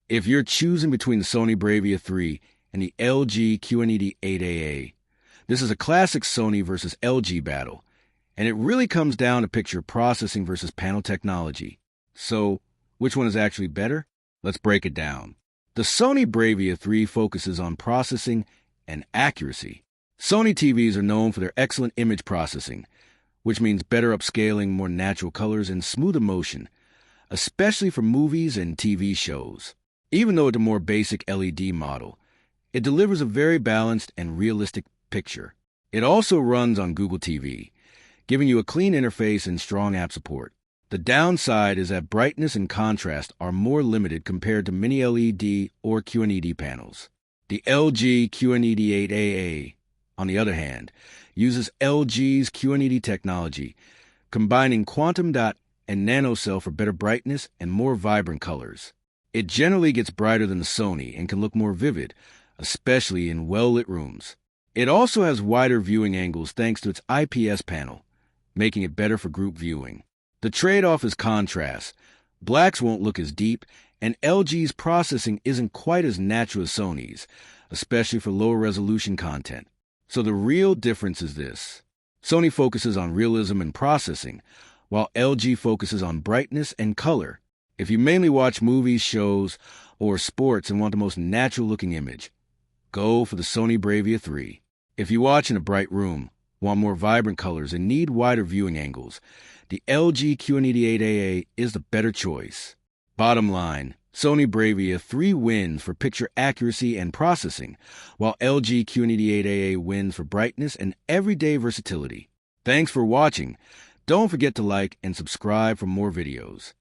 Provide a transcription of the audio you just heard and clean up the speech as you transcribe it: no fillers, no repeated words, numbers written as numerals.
If you're choosing between the Sony Bravia 3 and the LG QNED 8AA, this is a classic Sony versus LG battle, and it really comes down to picture processing versus panel technology. So, which one is actually better? Let's break it down. The Sony Bravia 3 focuses on processing and accuracy. Sony TVs are known for their excellent image processing, which means better upscaling, more natural colors, and smoother motion, especially for movies and TV shows. Even though it's a more basic LED model, it delivers a very balanced and realistic picture. It also runs on Google TV, giving you a clean interface and strong app support. The downside is that brightness and contrast are more limited compared to mini LED or QNED panels. The LG QNED 8AA, on the other hand, uses LG's QNED technology, combining quantum dot and nanocell for better brightness and more vibrant colors. It generally gets brighter than the Sony and can look more vivid, especially in well-lit rooms. It also has wider viewing angles thanks to its IPS panel, making it better for group viewing. The trade-off is contrast. Blacks won't look as deep, and LG's processing isn't quite as natural as Sony's, especially for lower resolution content. So the real difference is this. Sony focuses on realism and processing, while LG focuses on brightness and color. If you mainly watch movies, shows, or sports and want the most natural-looking image, go for the Sony Bravia 3. If you watch in a bright room, want more vibrant colors, and need wider viewing angles, the LG QNED 8AA is the better choice. Bottom line, Sony Bravia 3 wins for picture accuracy and processing, while LG QNED 8AA wins for brightness and everyday versatility. Thanks for watching. Don't forget to like and subscribe for more videos.